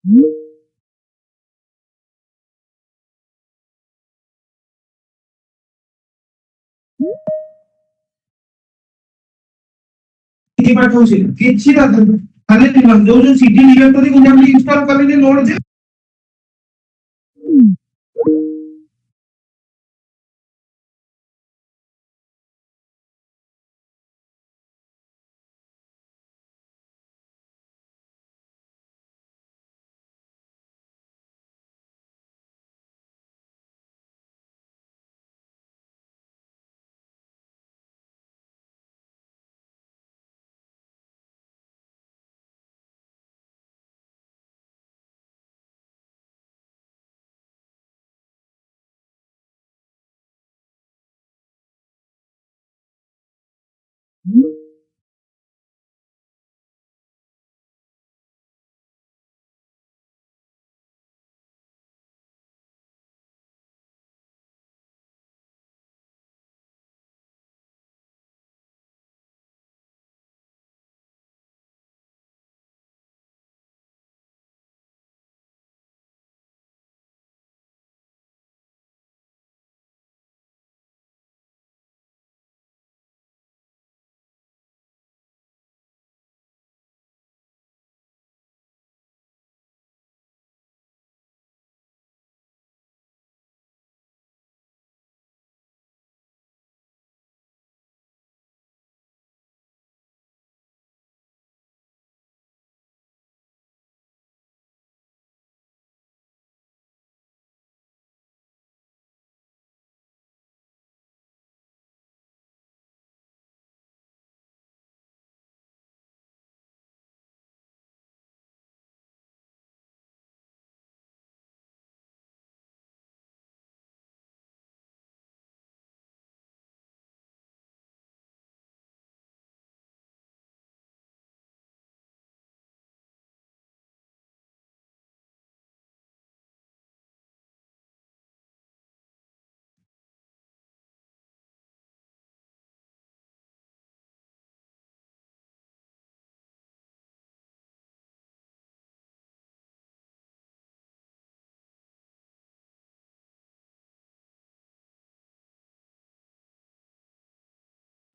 କିଛି ଖାଲି ଯୋଉ ଯୋଉ ସିଡି ଡିରେକ୍ଟୋରୀ କୁ ଆମେ ଇନଷ୍ଟଲ କଲେ ନୋଡ ଯେ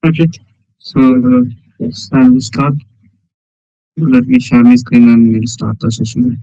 Okay, so yes, I will start. Let me share my screen and we'll start the session.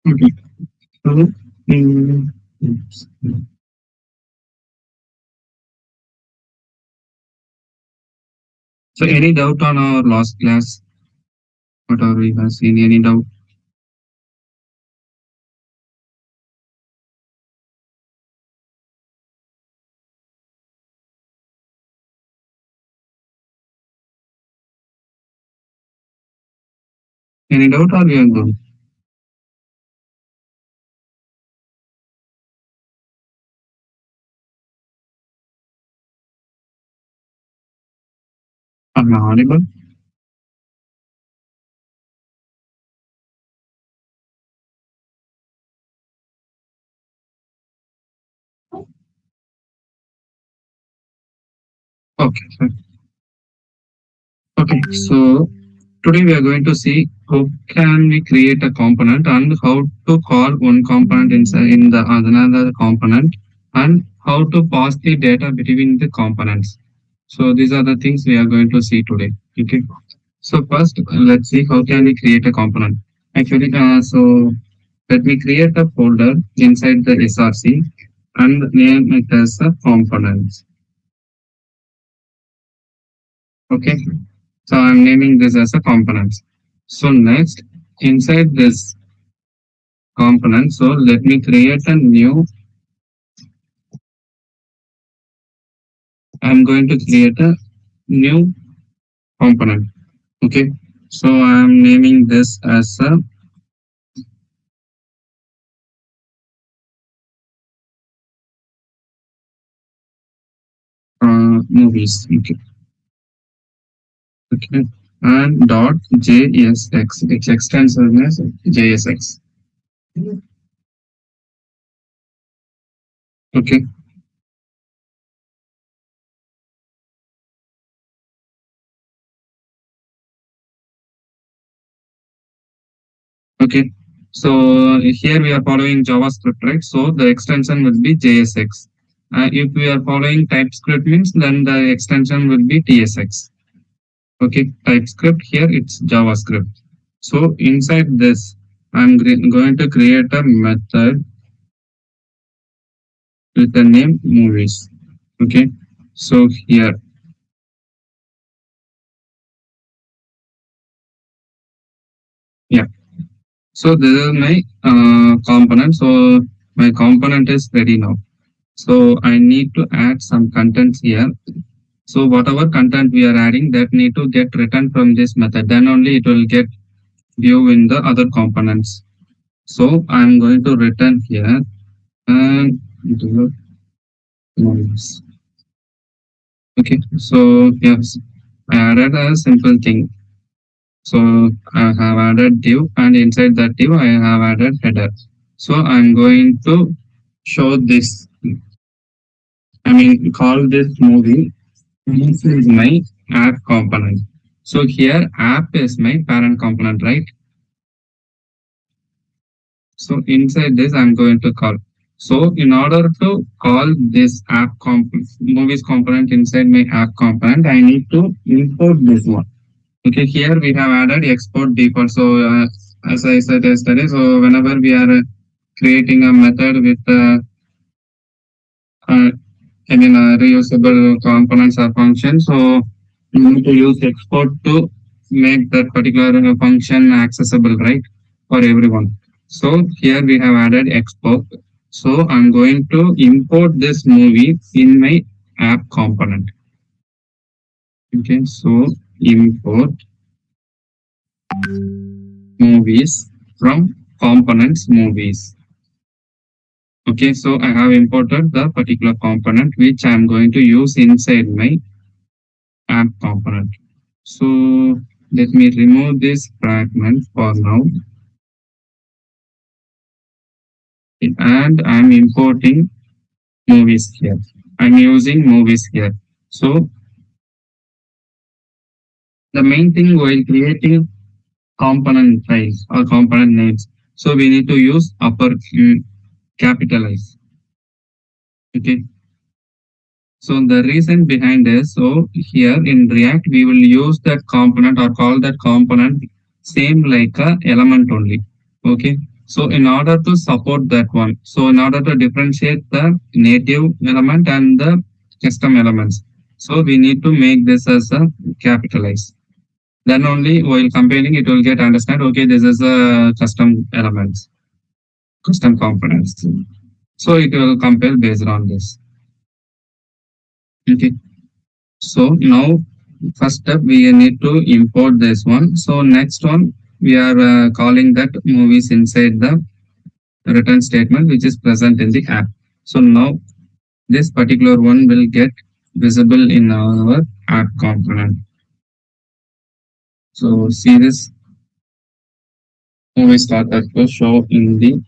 Okay, so oops. So any doubt on our last class? Whatever we have seen, any doubt? Any doubt or we are good? Am I audible? Okay, fine. Okay, so today we are going to see how can we create a component and how to call one component inside in the another component and how to pass the data between the components. So these are the things we are going to see today. Okay. So first, let's see how can we create a component. Actually, so let me create a folder inside the SRC and name it as a components. Okay. So I'm naming this as a components. So next, inside this component. So let me create a new. I'm going to create a new component. Okay. So I'm naming this as a movies. Okay. Okay. And dot JSX. Its extension is JSX. Okay. Okay. So here we are following JavaScript, right? So the extension will be JSX. If we are following TypeScript means then the extension will be TSX. Okay. TypeScript here it's JavaScript. So inside this, I'm going to create a method with the name movies. Okay. So here, yeah. So this is my component. So my component is ready now. So I need to add some contents here. So whatever content we are adding that need to get written from this method, then only it will get view in the other components. So I'm going to return here and okay. So yes, I added a simple thing. So I have added div and inside that div I have added header. So I'm going to show this. I mean call this movie. This is my app component. So here app is my parent component, right? So inside this, I'm going to call. So in order to call this movies component inside my app component, I need to import this one. Okay, here we have added export default. So as I said yesterday, so whenever we are creating a method with uh, reusable components or functions, so you need to use export to make that particular function accessible, right, for everyone. So here we have added export. So I'm going to import this movie in my app component. Okay, so import movies from components movies. Okay, so I have imported the particular component which I'm going to use inside my app component. So let me remove this fragment for now. And I'm importing movies here. I'm using movies here. So the main thing while creating component files or component names, so we need to use upper capitalize. Okay. So the reason behind is, so here in React, we will use that component or call that component same like a element only. Okay. So in order to support that one, so in order to differentiate the native element and the custom elements, so we need to make this as a capitalize. Then only while comparing, it will get understand, okay, this is a custom elements, custom components. So it will compile based on this. Okay. So now first step we need to import this one. So next one we are calling that movies inside the return statement which is present in the app. So now this particular one will get visible in our app component. So see this movie started to show in the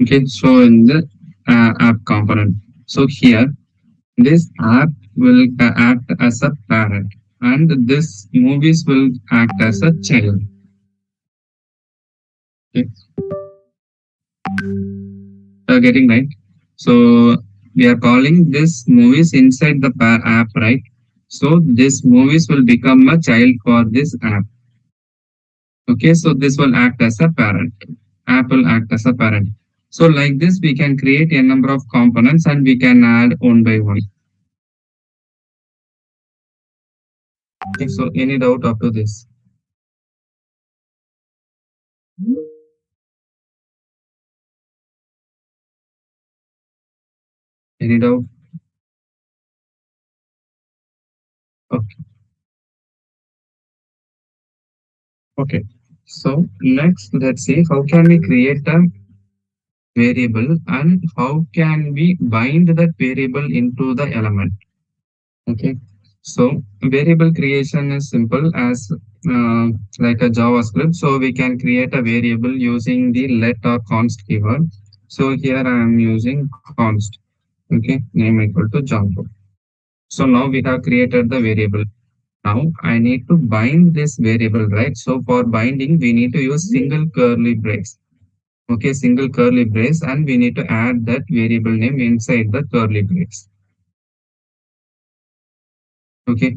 okay, so in the app component. So here this app will act as a parent and this movies will act as a child. Okay. Getting right. So we are calling this movies inside the app, right? So this movies will become a child for this app. Okay, so this will act as a parent. App will act as a parent. So like this, we can create a number of components and we can add one by one. Okay, so any doubt up to this? Any doubt? Okay. Okay. So next, let's see how can we create a variable and how can we bind that variable into the element. Okay. So variable creation is simple as uh, like a JavaScript. So we can create a variable using the let or const keyword. So here I am using const. Okay. Name equal to Java. So now we have created the variable. Now I need to bind this variable, right? So for binding, we need to use single curly brace. Okay, single curly brace, and we need to add that variable name inside the curly brace. Okay,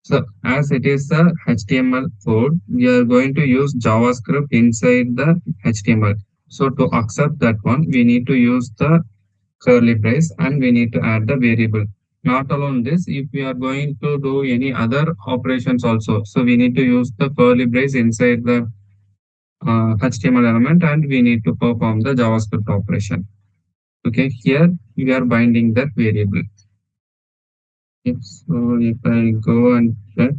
so as it is the HTML code, we are going to use JavaScript inside the HTML. So to accept that one, we need to use the curly brace and we need to add the variable. Not alone this, if we are going to do any other operations also, so we need to use the curly brace inside the HTML element and we need to perform the JavaScript operation. Okay, here we are binding that variable. Okay, so if I go and check,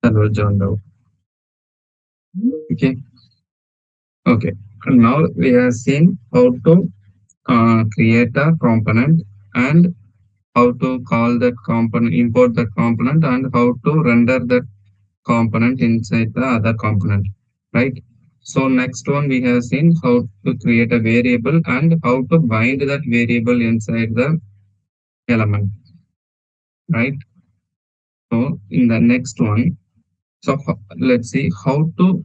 hello John Doe. Okay, okay. And now we have seen how to create a component and how to call that component, import that component, and how to render that component inside the other component, right? So next one we have seen how to create a variable and how to bind that variable inside the element, right? So in the next one, so let's see how to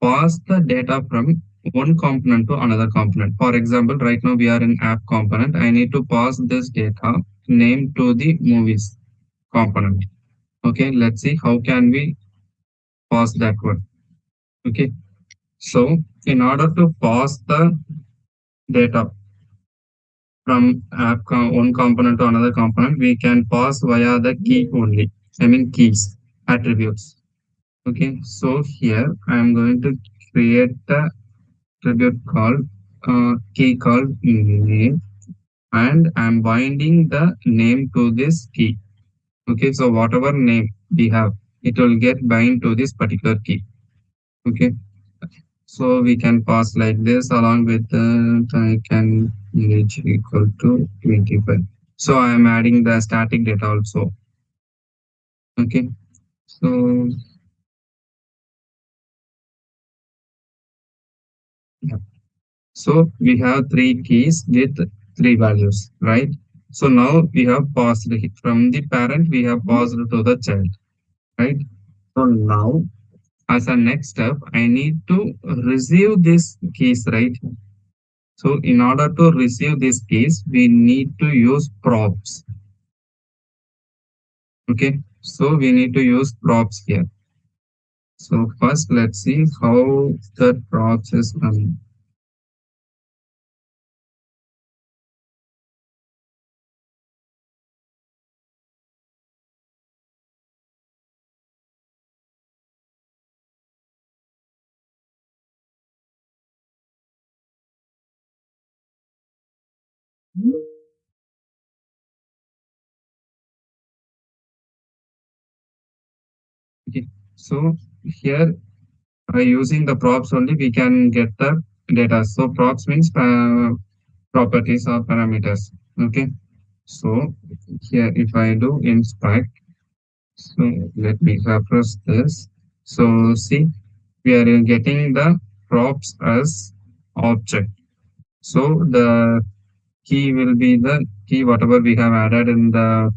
pass the data from one component to another component. For example, right now we are in app component. I need to pass this data name to the movies component. Okay, let's see how can we pass that one. Okay, so in order to pass the data from one component to another component, we can pass via the key only. I mean keys, attributes. Okay, so here I am going to create the attribute called key called name, and I'm binding the name to this key. Okay, so whatever name we have, it will get bind to this particular key. Okay, so we can pass like this along with I can age equal to 25. So I am adding the static data also. Okay, so yeah. So we have three keys with three values, right? So now we have passed from the parent, we have passed to the child, right? So now as a next step, I need to receive these keys, right? So in order to receive these keys, we need to use props. Okay, so we need to use props here. So first, let's see how the props is coming. Okay, so here by using the props only, we can get the data. So props means properties or parameters. Okay, so here if I do inspect, so let me refresh this. So see, we are getting the props as object. So the key will be the key whatever we have added in the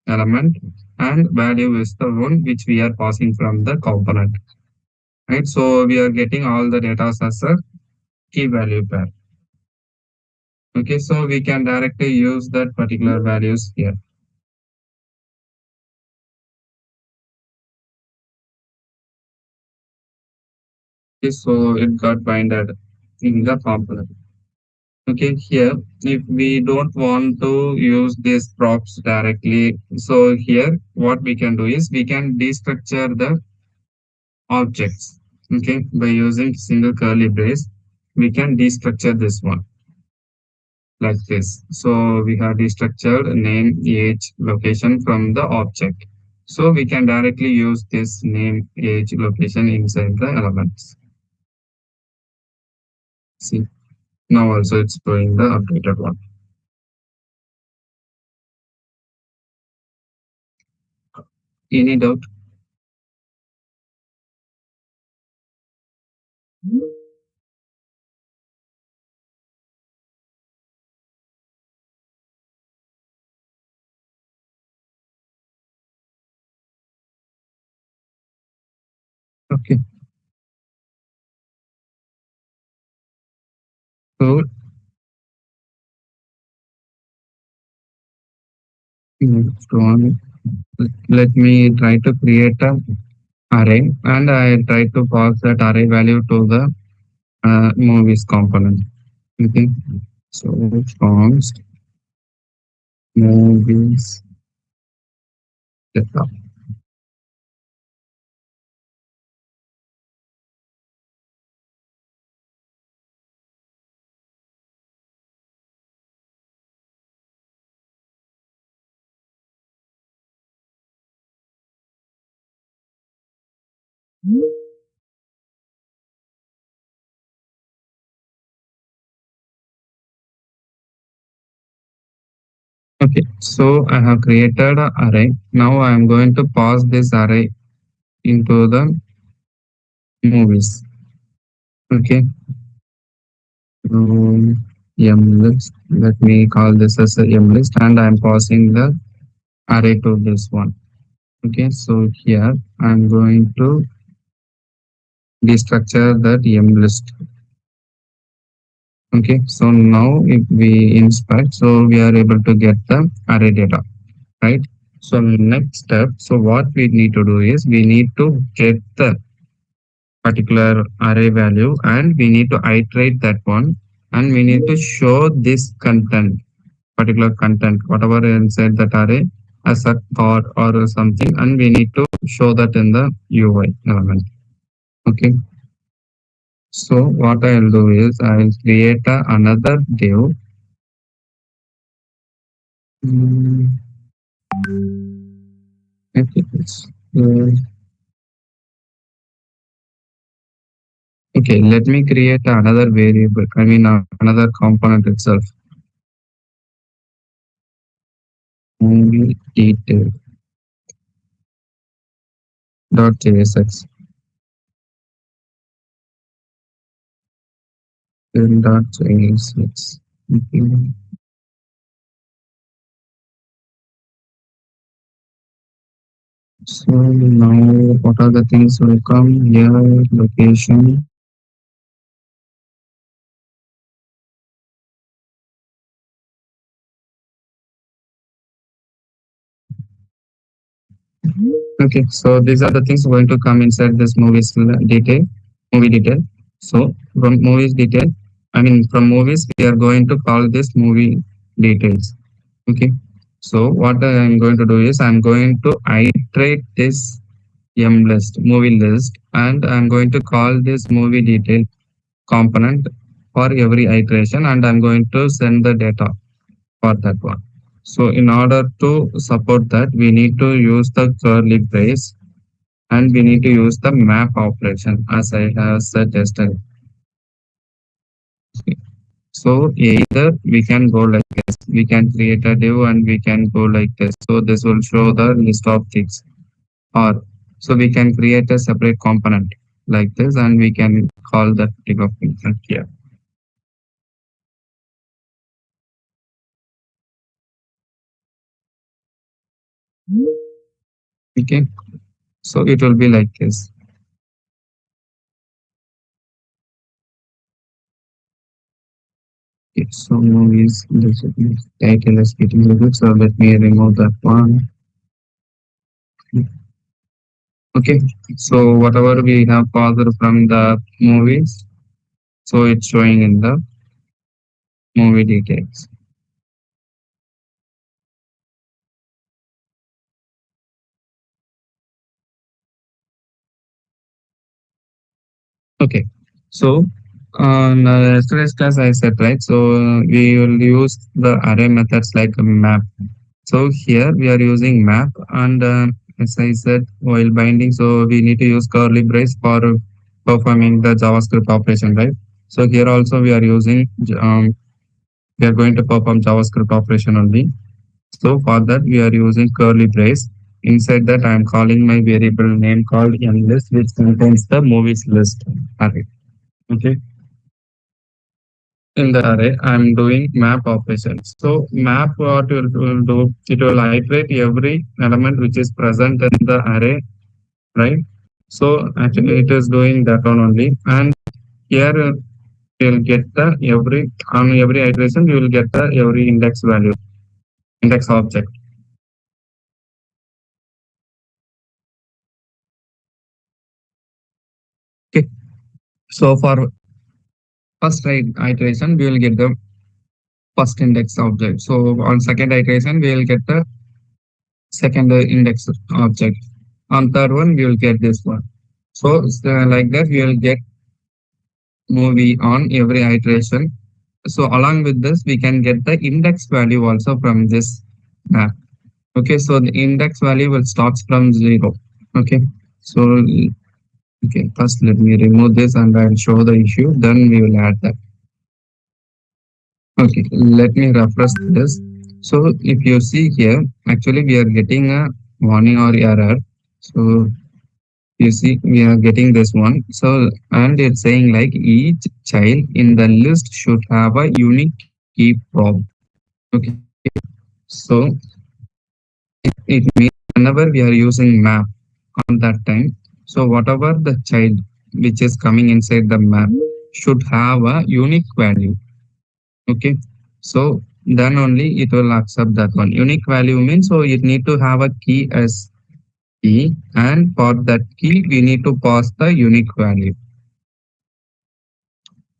element, and value is the one which we are passing from the component, right? So we are getting all the data as a key value pair. Okay, so we can directly use that particular values here. Okay, so it got binded in the component. Okay, here if we don't want to use these props directly, so here what we can do is we can destructure the objects. Okay, by using single curly brace, we can destructure this one. like this. So we have destructured name, age, location from the object. So we can directly use this name, age, location inside the elements. See, now also it's showing the updated one. Any doubt? Okay. So next one, let me try to create a array and I try to pass that array value to the movies component. Okay. So const movies data. Okay, so I have created an array. Now I am going to pass this array into the movies. Okay, um, m list. Let me call this as a m list, and I am passing the array to this one. Okay, so here I am going to destructure that m list. Okay, so now if we inspect, so we are able to get the array data, right? So next step, so what we need to do is we need to get the particular array value and we need to iterate that one and we need to show this content, particular content, whatever inside that array as a card or something, and we need to show that in the UI element. Okay. So what I'll do is I'll create another div. Mm, okay, okay, let me create another variable. I mean another component itself. Only detail dot jsx dot jsx. Okay. So now what are the things will come here? Location. Okay, so these are the things going to come inside this detail, movie detail. So from movies detail, I mean from movies, we are going to call this movie details. Okay. So what I am going to do is I'm going to iterate this m list, movie list, and I'm going to call this movie detail component for every iteration, and I'm going to send the data for that one. So in order to support that, we need to use the curly brace and we need to use the map operation as I have said yesterday. So either we can go like this, we can create a div and we can go like this. So this will show the list of things. Or so we can create a separate component like this and we can call that type of function here. Okay. So it will be like this. Okay, so movies, this title is getting a bit, so let me remove that one. Okay, so whatever we have gathered from the movies, so it's showing in the movie details. Okay, so On yesterday's class, I said, right? So we will use the array methods like a map. So here we are using map, and as I said, while binding, so we need to use curly brace for performing the JavaScript operation, right? So here also we are using, we are going to perform JavaScript operation only. So for that we are using curly brace. Inside that I am calling my variable name called mlist, which contains the movies list array. Okay. In the array, I'm doing map operations. So map what it will do, it will iterate every element which is present in the array, right? So actually it is doing that one only. And here you'll get the every on every iteration you will get the every index value, index object. Okay. So for first iteration we will get the first index object. So on second iteration we will get the second index object. On third one we will get this one. So like that we will get movie on every iteration. So along with this, we can get the index value also from this map. Okay, so the index value will starts from 0. Okay, so okay, first let me remove this and I'll show the issue. Then we will add that. Okay, let me refresh this. So if you see here, actually we are getting a warning or error. So you see we are getting this one. So and it's saying like each child in the list should have a unique key prob. Okay, so it means whenever we are using map on that time, so whatever the child which is coming inside the map should have a unique value. Okay, so then only it will accept that one. Unique value means so it need to have a key as key, and for that key we need to pass the unique value.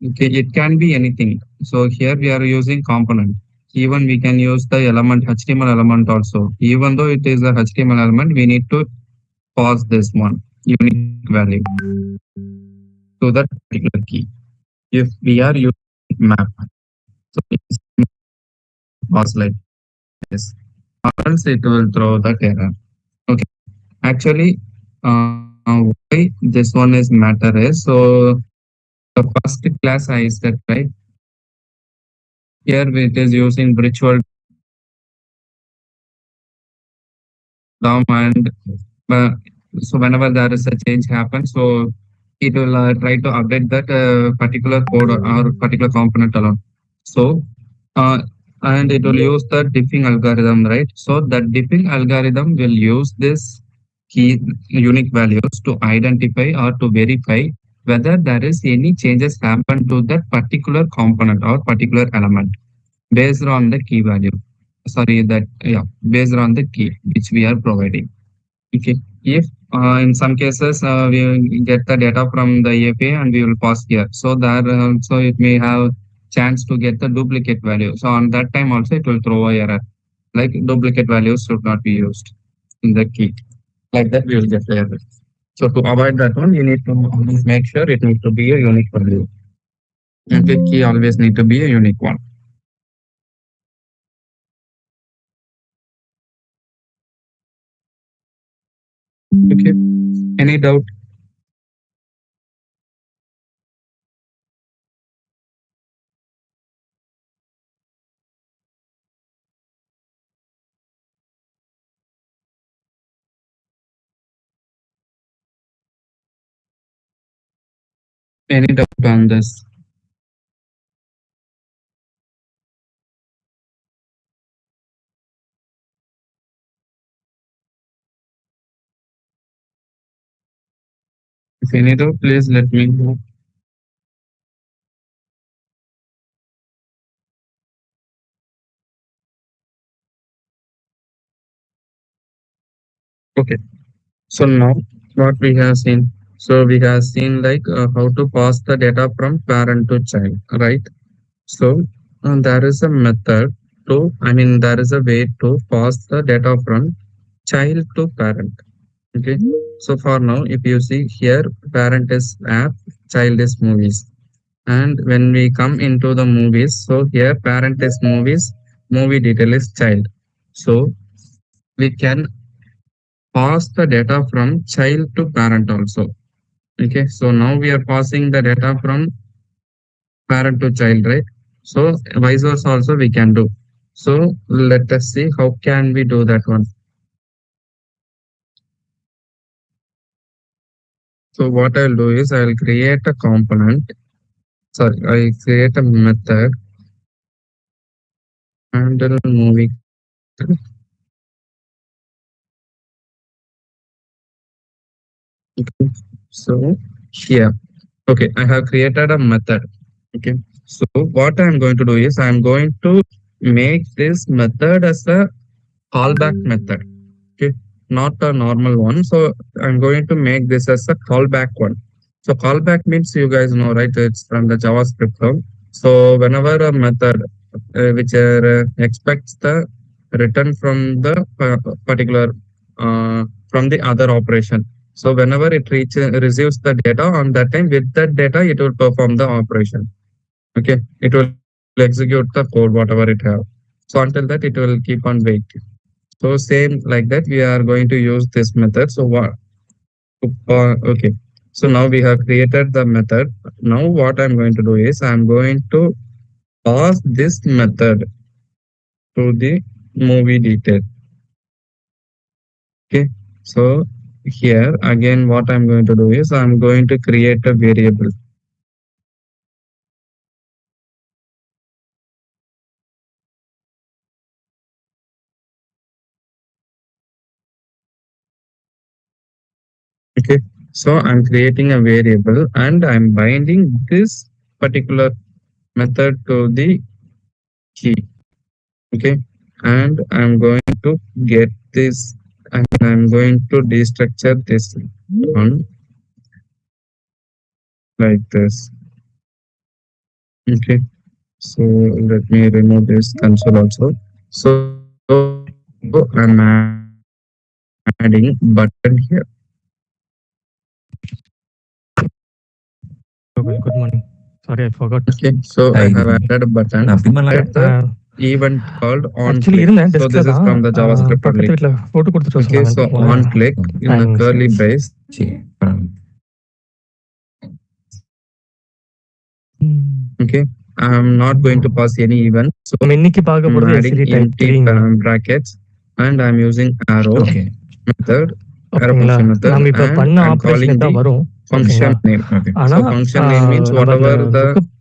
Okay, it can be anything. So here we are using component. Even we can use the element HTML element also. Even though it is a HTML element, we need to pass this one unique value to that particular key. If we are using map, so it's pass like this, or else it will throw that error. Okay, actually, why this one is matter is so the first class I said right here it is using virtual DOM and uh, so whenever there is a change happens, so it will try to update that particular code or particular component alone. So uh, and it will use the diffing algorithm, right? So that diffing algorithm will use this key unique values to identify or to verify whether there is any changes happen to that particular component or particular element based on the key value. Sorry, that yeah, based on the key which we are providing. Okay. If in some cases we will get the data from the API and we will pass here, so that so it may have chance to get the duplicate value. So on that time also it will throw a error like duplicate values should not be used in the key. Like that we will get the error. So to avoid that one, you need to always make sure it needs to be a unique value. And the key always need to be a unique one. Okay. Any doubt? Any doubt on this? If any doubt, please let me know. Okay. So now what we have seen, so we have seen like how to pass the data from parent to child, right? So there is a method to, I mean, there is a way to pass the data from child to parent. Okay. So for now, if you see here, parent is app, child is movies. And when we come into the movies, so here parent is movies, movie detail is child. So we can pass the data from child to parent also. Okay, so now we are passing the data from parent to child, right? So vice versa also we can do. So let us see how can we do that one. So what I'll do is I'll create a component. Sorry, I create a method handle movie. Okay. So here, okay, I have created a method. Okay. So what I'm going to do is I'm going to make this method as a callback method. Okay, not a normal one. So I'm going to make this as a callback one. So callback means you guys know, right? It's from the JavaScript code. So whenever a method which expects the return from the particular from the other operation. So whenever it receives the data on that time, with that data it will perform the operation. Okay, it will execute the code whatever it have. So until that it will keep on wait. So same like that, we are going to use this method. So what? Okay. So now we have created the method. Now what I'm going to do is I'm going to pass this method to the movie detail. Okay. So here again, what I'm going to do is I'm going to create a variable. Okay. So I'm creating a variable and I'm binding this particular method to the key. Okay, and I'm going to get this and I'm going to destructure this one like this. Okay, so let me remove this console also. So I'm adding button here. Okay, good morning. Sorry, I forgot. Okay, so I have added a button. Get the event called on actually click. இருந்தேன் So டெஸ்க்ல this is தான் from the JavaScript பக்கத்து only. வீட்டில் போட்டு கொடுத்துட்டு Okay, so on சொன்னாங்க click in the curly brace. Okay, I'm not going to pass any event. So நம்ம இன்னைக்கு பார்க்க I'm போகிறது adding SCD type empty 3ங்க brackets and I'm using arrow method, arrow ஓகேங்களா function method, நம்ம இப்போ and பண்ண I'm operation calling தான் the வரும் function name. So ஆனால் function name means நம்ம whatever the book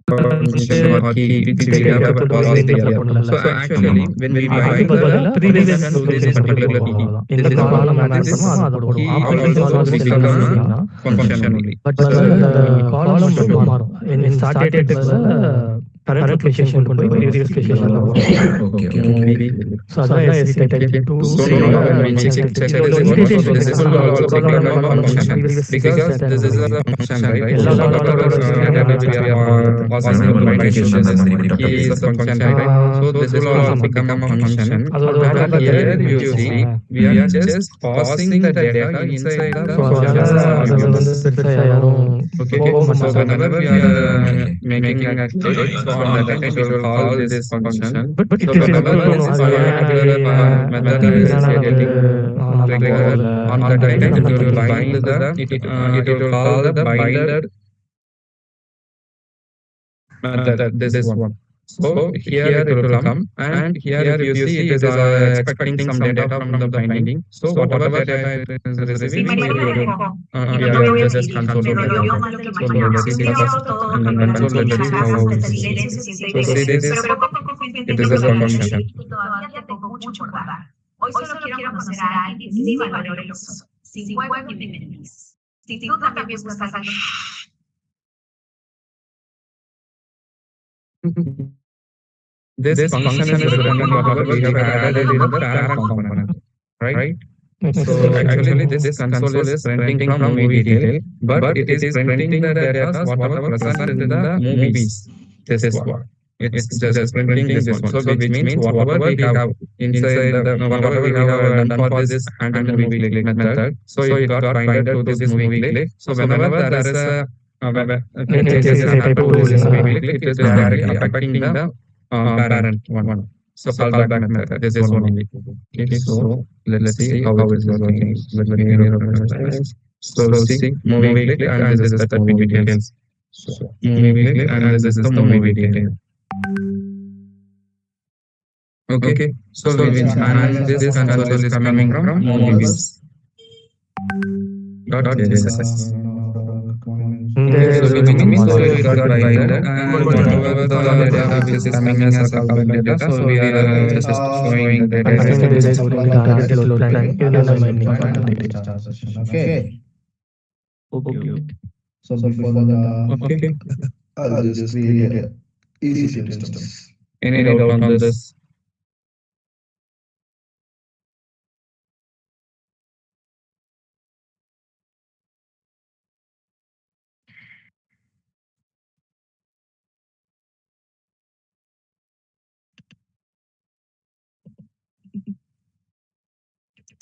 function or key which we have passed here. So actually, when we அதுக்கு bind பதிலாக the previous function to this particular key, எந்த this காலம் add this பண்ணுறோமோ அதை key போடுவோம் operation also solve become அப்படின்னா a function only. But பதிலாக இந்த காலம் மட்டும் மாறும் என் ஸ்டார்டேட் பதிலாக கரண்ட் லொகேஷன் கொண்டு போய் ப்ரீவியஸ் லொகேஷனில் ஸோ அதான் SC type Okay. 2 So now when we check this one, so this is also become a function because this is a function, right? So எல்லா whatever data we are passing to the right location, key is a function, right? So this will also become a function. அது ஒரு And here you see we are just passing the data inside the so அதனால function அதை வந்து arguments. பெருசாக யாரும் Okay. போக So மாட்டாங்க whenever we are making a click, so on that time it will call this function. But So it is whenever good to know this அது particular method is getting triggered, on that time it will bind the it will call the binder method, this one. So here it will come, and here if you see it is expecting some data from the binding. So whatever data it is receiving, we are just console to get that. So let's see first in the console. Let's see how this is. So see this, it is a function. Todavía tengo mucho por dar. Hoy solo quiero conocer a alguien que sí valore lo que soy, sin juego ni memes. Si tú también buscas algo. This function is returning whatever we have added in the parent component, right? So actually this console is printing from movie detail, but it is printing the data whatever present in the movies. This one. it's just printing this one. So which means whatever we have inside the whatever we have done for this handle movie click method, so it got binded to this movie click. So whenever there is changes happen to this movie click, it is directly affecting the parent one. So callback method. This one only. Okay, so let's see how it is working. Let me represent. So see movie click and this is the movie details. So movie click and this is the movie detail. Okay, so which and this console is coming from movies. .js. Okay, so which means so it got binded and whatever the data which is coming as a callback data, so we are just showing the data. Okay. So before that, Okay, I'll just create a easy instance. any doubt on this?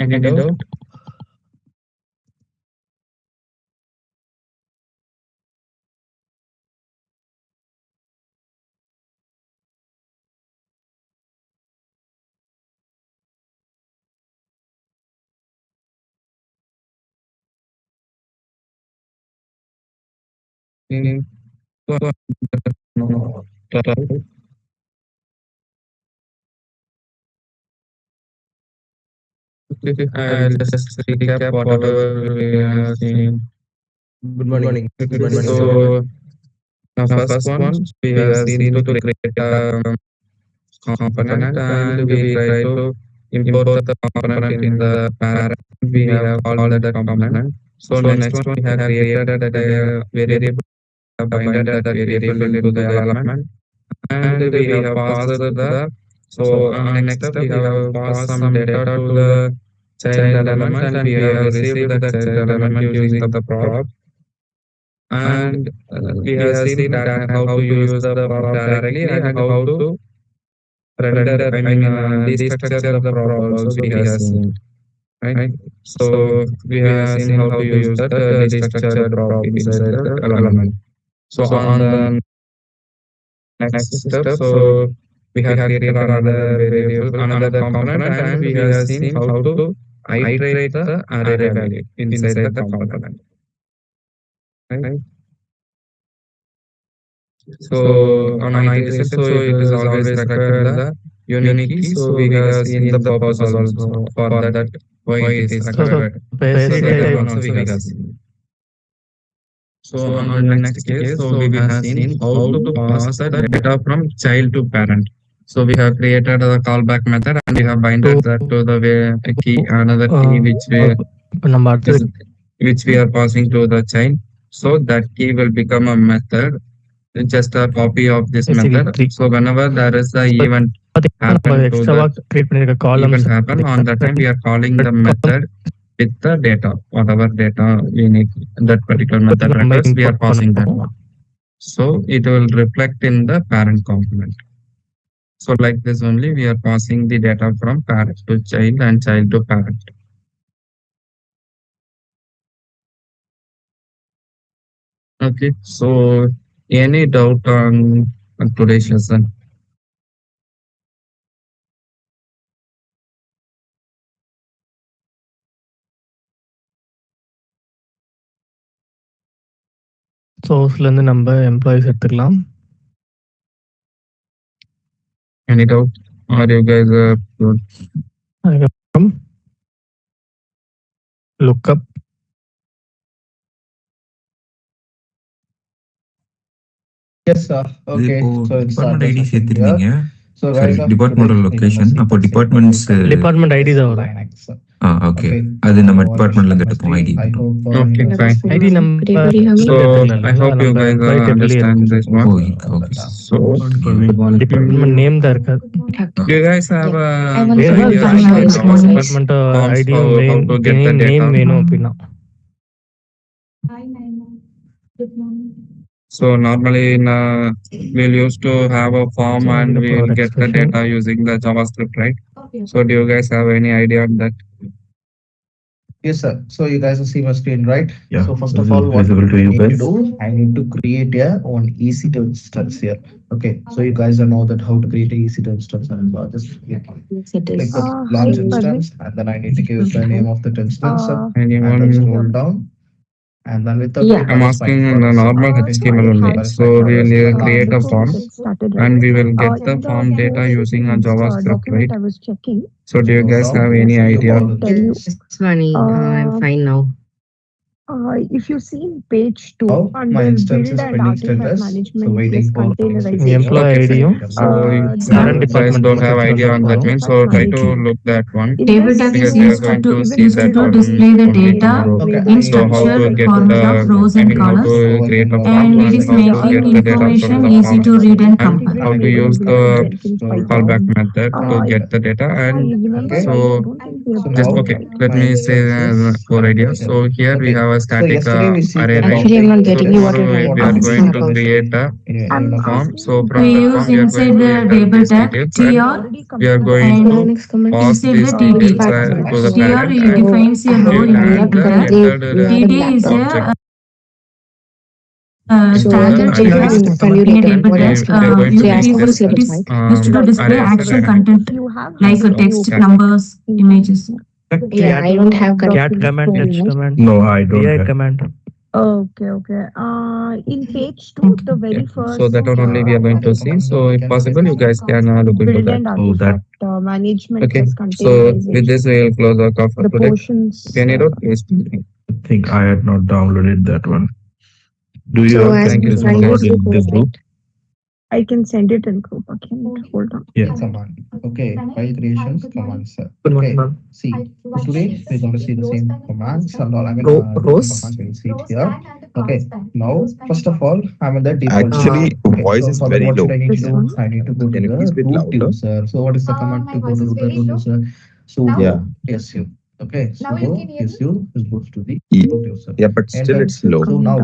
Any doubt? Any no. Okay, I'll just recap whatever we have seen. Good morning. Okay, so now first one we have seen to create a component and we try to import the component in the parent. We have called that component. So next one we have created a variable, binded that variable into the element, and we have passed the. So next step we have passed some data to the child element and we have received the child element using the prop. And we have seen that how to use the prop directly and how to render, destructure the prop also we have seen, right? So we have seen how to use that destructure the prop inside the element. So on the next step, so we have created another variable, another component, and we have seen how to iterate the array value inside the component, right? So on iteration, so it is always required the unique key. So we have seen the purpose also for that why it is required. So that one also we have seen. So on the next case, so we have seen how to pass the data from child to parent. So we have created a callback method and we have binded that to the key, another key which we are passing to the child. So that key will become a method, just a copy of this method. So whenever there is the event happen to the event happen on that time, we are calling the method with the data, whatever data we need that particular method requires, we are passing that one. So it will reflect in the parent component. So like this only, we are passing the data from parent to child and child to parent. Okay, so any doubt on today's lesson? சோர்ஸ்லேருந்து நம்ம employees எடுத்துக்கலாம். Any doubt? Are you guys good? அதுக்கப்புறம் lookup Yes, sir. Okay. So it's department ID here. சேர்த்திருந்தீங்க. So sorry, right departmental location. அப்போ departments department ID தான் வரும். Okay. அது நம்ம டிபார்ட்மெண்ட்ல இருந்து எடுப்போம் ID. Okay, fine. ID number So I hope you guys understand this one. Okay. So department name தான் இருக்காது. you guys have a department ஐடியும் how to get the name data. வேணும் அப்படின்னா Hi, Naima. Good morning. So normally we'll used to have a form and we will get the data using the JavaScript, right? So do you guys have any idea on that? Yes, sir. So you guys see my screen, right? Yeah. So first This of is all, what visible to I you need to guys? do, I need to create a one EC2 instance here. Okay. So you guys know that how to create a EC2 instance, and just click that launch Hi, instance, and then I need to give the name of that instance, and then Anyone? scroll down. And then without Yeah. I'm asking in a normal HTML only. So we will create a form and we will get the form data using a JavaScript, right? I was checking. So do you guys have any idea? Tell you. Funny. I'm fine now. If you see in page 2 Now under my instance build is and pending artifact status. So management waiting plus for containerization. Employee Okay, ID. fine. So There current you guys department don't have idea on that one. So try to look that one In Table this, type because is we are used going to to see that to one display the only data tomorrow. Okay, in So how to structured get format of rows I and mean how columns, to create a and form it and is how to making get the data from information the easy to form. read and And compare. how to use the callback method to get the data. And Okay. so So just now okay, let me say four ideas. So here we have a So static yesterday we see array, the right? Actually, I'm not So getting you what tomorrow you're we are asking going to about. create a anyway, form. So from We the use form we are inside going to the enter table these tag details tr, and we are going and to next comment pass inside these the table details tag to the tr. parent It and defines a row in and table the tag. entered dd is object a into the standard array, data right? in a table We tag. are going to use Usually this it is used to array display as actual an content you have like a So, text, yeah. numbers, images. Yeah, I don't have cat command, text command, No, I don't AI have. command. Okay. In page 2, the very first So that one only we are going to see. So if possible, you guys can look into build that. and Oh, that. artifact management Okay. plus So with this, containerization. we will close our call for The today. portions. If any doubt, please tell me. I think I had not downloaded that one. Do you So have as Thank you this so much, not guys. in this group? I can send it in group. Okay, hold on. Yeah. command. Okay, file creations commands. Good Okay, morning, ma'am. see. So today we're going to see the same commands and all. I mean, different Rows. commands we'll see it here. Okay, now first of all, I'm in the default. Actually, Okay, voice so is for that, very what low. should I need to This do? one? I need to go to Can you the please be root louder? user. So what is the command to go to the root user? So Yeah. su. Okay, so su is goes to the Ye- root user. Yeah, but still Enter. it's low. So now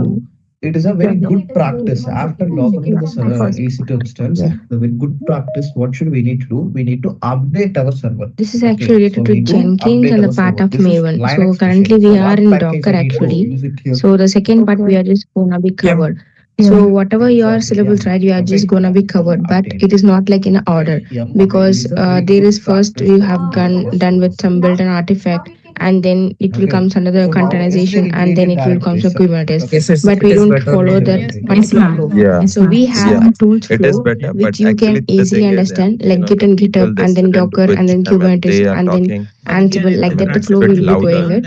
it is a very good practice after logging into this EC2 instance. The very good practice. What should we need to do? We need to update our server. This is Okay, actually so related we to need to Jenkins update and our the part server. of This is Maven. Linux So currently machine. we So are what in package Docker I need to actually. use it here? So the second part we are just gonna be covered. So whatever your Exactly, syllables, yeah. right, you are Okay. just gonna be covered, but Update. it is not like in order Yeah, because it is a very there good is first practice you to have update our done with servers. some build and artifact, and then it will Okay. comes under the So now containerization, yesterday we and then created it will comes to directories. Kubernetes. Okay. But we don't follow that Yes, particular ma'am. flow. Yeah. So we have Yeah. a tools It is flow better, but which you actually can the easily thing is, understand, you like know, Git and people GitHub, they and then sit into Docker, and which, then I mean, Kubernetes, they are and then talking Ansible, like that. The it's flow bit will be louder going it,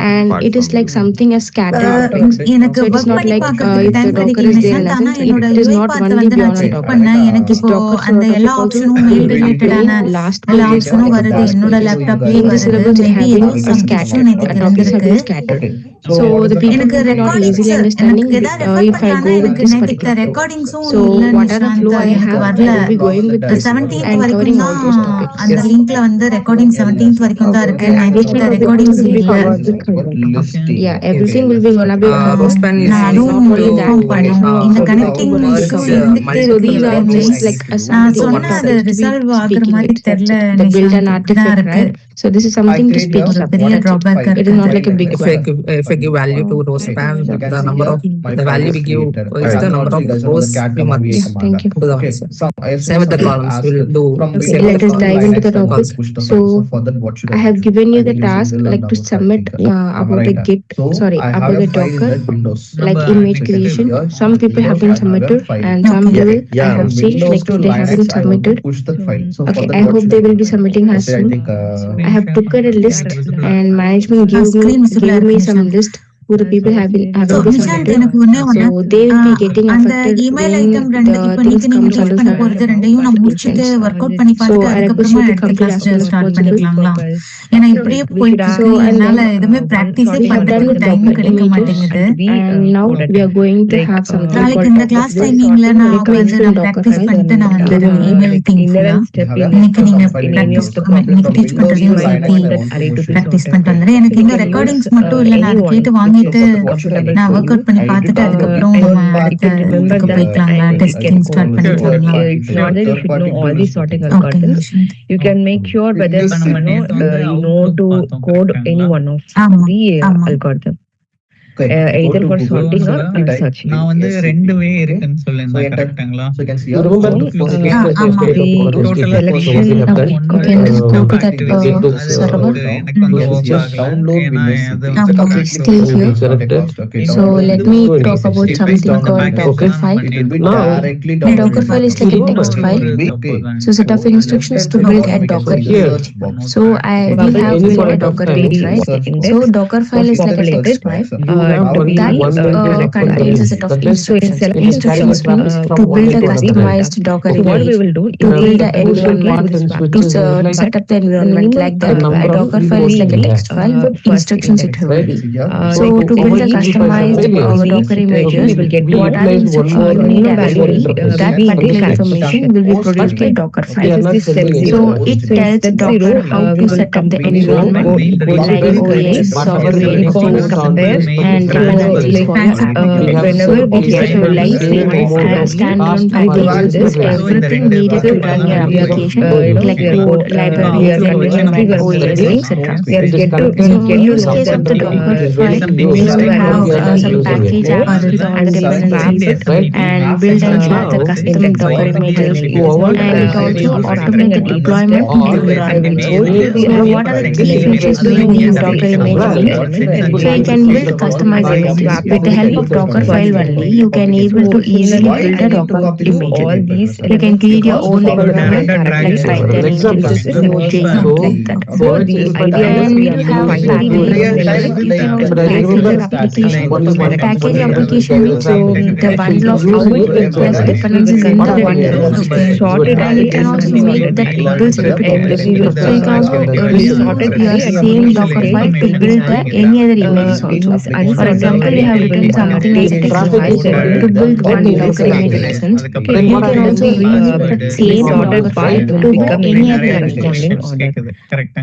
and apart it is from like you. something as scattered topics. எனக்கு So it is work not பண்ணி like பார்க்கிறதுக்கு if the time Docker கிடைக்கல is there in Nishanth. a ஆனா sense, என்னோட it is UI not பார்த்த only வந்து நான் beyond check Docker. பண்ணேன். எனக்கு This இப்போ Docker அந்த sort of எல்லா also ஆப்ஷனும் will மெயில் be ரிலேட்டடான last எல்லா page ஆப்ஷனும் of வருது the என்னோட space. லேப்டாப்லயே In the வருது. syllabus, they maybe have been ஏதோ சம் இஷ்யூ scattered. நேற்றுக்கு Topics have been இருந்திருக்கு. scattered. So So what is the the people command எனக்கு will to be not create? Recordings easily எனக்கு understanding ஏதாவது refer if I பண்ணலாம்னா go with எனக்கு this நேற்றுக்கு particular flow. ரெக்கார்டிங்ஸும் So இல்ல what are the Nishanth, flow I எனக்கு have, வரல. I will be going with this 17th and வரைக்கும் covering தான் all those topics. அந்த லிங்க்ல வந்து ரெக்கார்டிங் 17th வரைக்கும் தான் இருக்கு. And நேற்றுக்கு additional topics recordings will be இல்ல. covered with Listing. Yeah, everything will be gonna be covered. Rospan is நான் And அதுவும் not only that, இன்ஃபார்ம் பண்ணணும். இந்த So connecting now issue works, இருந்துகிட்டே so இருக்கு these இந்த are டைம்ல. just like a நான் something சொன்ன what அது seems to be ரிசால்வ் ஆகுற speaking மாதிரி it. தெரியல The build நிஷாந்த். and இப்படிதான் artifact, இருக்கு. right? So this is something to speak ஒரு up. பெரிய That's it. Drawback It is இருக்கு. not like a big one. If I give value to Rospan, the number of the value we give is the number of rows we merge. Yeah, thank you. Okay, Same with the columns. We'll do Okay, let us dive into the topic. So I have given you the task like to submit about the Git, sorry, about the Docker, like image creation. Some people have been submitted and some Okay. will. I have seen like they have been submitted. Okay, I hope they will be submitting as soon. I have took a list and management screen visible gave me iருக்கு, some Nishan. list who the people have been So, having been Nishanth submitted. எனக்கு ஒண்ணே ஒண்ணு, So they will be getting அந்த affected email when item ரெண்டு the இப்போ things இன்னைக்கு நீங்க comes teach under பண்ண போறது ரெண்டையும் நான் முடிச்சுட்டு applications. ஒர்க் அவுட் பண்ணி So பார்த்துட்டு I request அதுக்கப்புறமா you to அடுத்த complete class as soon as start possible. பண்ணிக்கலாங்களா? ஏன்னா இப்படியே போயிட்டு So இருக்கு. and என்னால then எதுவுமே பிராக்டிஸே we have done பண்றதுக்கு with டைம் Docker கிடைக்க images மாட்டேங்குது. and now we are going to have something நாளைக்கு called இந்த Docker கிளாஸ் flow. டைமிங்ல நான் Like உட்காந்து mainstream நான் Docker பிராக்டிஸ் file. பண்ணிட்டு நான் வந்துடுவேன் இமெயில் டீம் ஃபுல்லா. இன்னைக்கு நீங்க பிராக்டிஸ் இன்னைக்கு டீச் பண்றதையும் சேர்த்து பிராக்டிஸ் பண்ணிட்டு வந்துடுறேன். எனக்கு இன்னும் ரெக்கார்டிங்ஸ் மட்டும் இல்ல, நான் அதை கேட்டு வாங்கிட்டு நான் ஒர்க் அவுட் பண்ணி பார்த்துட்டு அதுக்கப்புறம் நம்ம இதுக்கு போய்க்கலாங்களா டெஸ்ட் இன்ஸ்டால் பண்ணிக்கலாங்களா It's not that you should know all these sorting okay algorithms. You can make sure whether you know to code any one of ஆமா the ஆமா algorithm, Okay, either go to for Google, sorting or type searching. நான் வந்து SCP. ரெண்டு வே Okay. இருக்குன்னு So சொல்லியிருந்தேன் enter. கரெக்ட்டுங்களா? So you can see You our remember phone. the first So case ஆமா that we the have done? total What we selection have done? Okay, let's go to that server. எனக்கு வந்து Yes, work just ஆகல. download ஏன்னா Windows அது CP. வந்து It's a ஆமா, completely still free. here. It's not a cost. Okay, So download let it. me Go talk in about SCP. something Download called it. Docker Okay. file. It will be Now, directly The downloaded. Docker file is like a text file. Okay. So set of instructions to build a Docker Here. image. So we Bubble have any built point a of Docker time. image, right? Index So Docker file is like a text file You have to only be, one that line contains a set of That is, instructions. select Instructions means from to one build line a to another. customized Docker So what we image, will do, to you will build go an to environment, buttons which to is like set up the environment like that. the number of Docker file is like a input text file with first instructions it index, will right? be. So So to build a each customized failure. Docker images, we will get We what are the utilize one instructions more you need one more actually? interface. That be particular indicated. information will be produced by Docker We file. are not This is sending step So it. it So in tells step Docker zero, how we to will set up the complete environment like very OS, correct. software, Whatever tools, compare and so dependencies like for we your have application. whenever we It's get a to lightweight same amount and of standalone task package per with this interface. everything needed to run your application, like code, libraries, environment, OS, etc. we are It is get to connected So get to use know case of that the Docker it is file, very we need to useful. have We are not some using package it. apps with all the dependencies Right? and build and share the Now, custom Docker images, to avoid and it that, also automate the deployment or and we run. need to So what are the key features do you need Docker image build? So you can build customized images. With the help of Docker file only, you can able to easily build a Docker image. all these You can create your own environment like For Python, example, Nginx, Node.js, so like that. for the example, idea is And we when you have find package, the you can also but I package remember your application. only one Package one application means the bundle of code plus dependencies in the one repository. sort it And you can also make that tables replicable. So you can also reuse your same Docker file to build the any other images also. For example, you have written something as a text file to build one Docker image instance. You can also reuse the same Docker file to become any other application.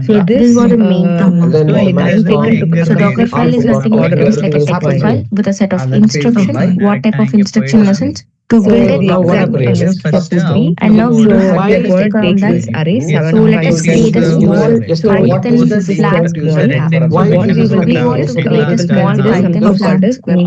So This is what the main thing. and then So Docker file is nothing but it's like a text file with a set of instruction. What type of instruction lessons to build a now what Docker happens? image. And now we do have Why to take on that. array So let us create a small Python Flask app. Why We this is want nothing? to create a small Python Flask app.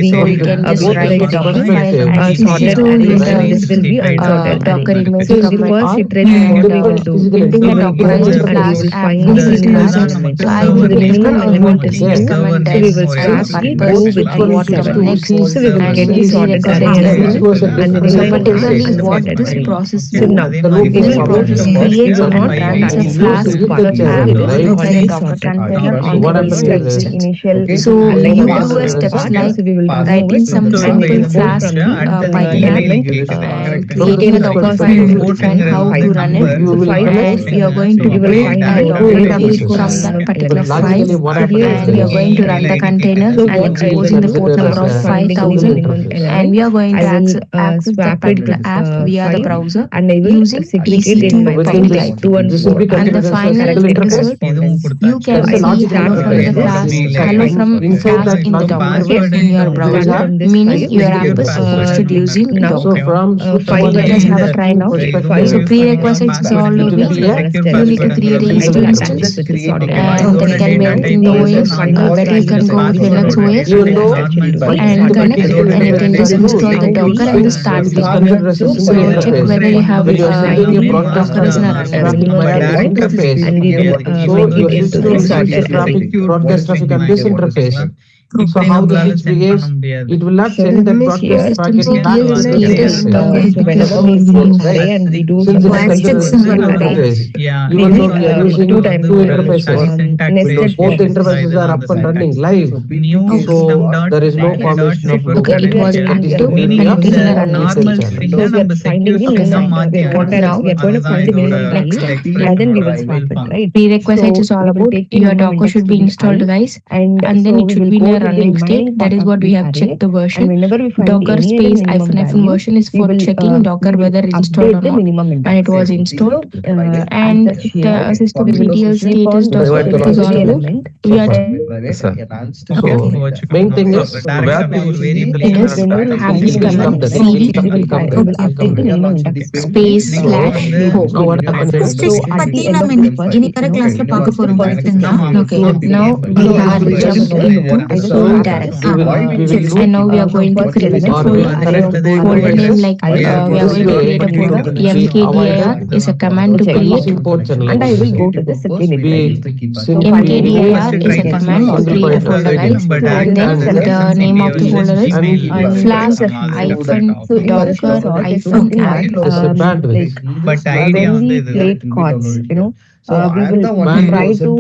So we can just write a Docker file and sorted so array, use right? this will be a unsorted Docker array. image So in the command first and iteration, what we will physical do, building a element Dockerized and Flask we will app find with the these minimum classes. element. So I So will the take minimum what element this is there. command so we as will and start the purpose go with and what the come next So we will and get the easy sorted reconcile array everything. This was a and the different So define particularly and what sorted this array. process So do, now the loop this is process forwarded. creates do and not runs a Use Flask the app research as well, like right? a Docker container So on what the happens EC is instance. initial So like you what do a happens steps is like so we will writing some and we simple will go Flask from the Python app environment and from creating a the Docker first file to you define how to run it. you will And connect we are going to you will build find a the Docker image databases. from that particular But file. logically what happens And we are is going to run the container So and what I will exposing the do port there number is of a 5000 single interface. and we are going to I will access that swap it particular with app via the file browser and I will using segregate it in my EC2 within public this IP. this will be And the considered as a final single interface. result, you can There is a see logical hello from the interface. Flask, So hello from inside Flask that in the logical Docker interface, in your you will browser, have meaning your physical app is interface. hosted using Now, So Docker. from file Let us have a try now. perspective, So prerequisites is all it will will be be a you need to create a EC2 instance and then can be anything the OS, whether you can go with Linux OS even though and connect technical and you can just interface are install the used, Docker and the start it is thing. considered as a So single check interface. whether you have When you are sending a broadcast Docker is in a traffic running. via this interface, and we will so make your it into system the receives the sorted array. traffic, broadcast traffic on this interface. So how the switch behaves, it will not So send that this here, broadcast packet so back here to is this the interface. so whenever we use Right? array and we do Since it is some considered as a single array, interface, Yeah, even though we are using two time two interfaces, nested both the process. interfaces are up and running live. new So there is no formation of loop. Okay, it was That is the active beauty and of it is in a the running normal research string channel. So we are finding the Okay, minimum. fine. We are going to find the minimum Next value, step. and then we will swap it, right? Prerequisites So is all we will about take the your minimum Docker index should to be be installed, I, guys, and and then so it we should will be in go a the running state. That is what we have checked the version. Docker space -- version is for checking Docker whether installed or not, and it was installed. And the system PDL status Docker is also we are Yes, sir. So main thing is where people yes, have this command cd space/home. now what happened is First பத்தி நம்ம இனி வர கிளாஸ்ல பார்க்க போறோம் கரெக்ட்டுங்களா? Okay, now we have jumped into home directory. And now we are going to create a folder name like we are going to create a folder. mkdir is a command to create. And I will go to the second mkdir is a command to create a folder, guys. And then the name of the folder is flash -docker -add. But the idea on the plate cards, we will try to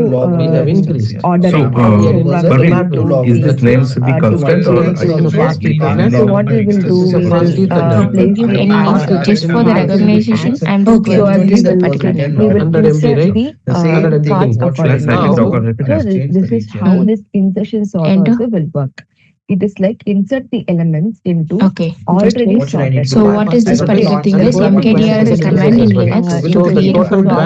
order So, it. is the name should be constant or So what we will do is place Just for the recognition, I'm just going to use the particular name. we will insert the parts accordingly. Now, So this is how this insertion sort Enter. also will work. It is like insert the elements into Okay. already sorted. So what is this particular thing is mkdir is a command in Linux to create a folder,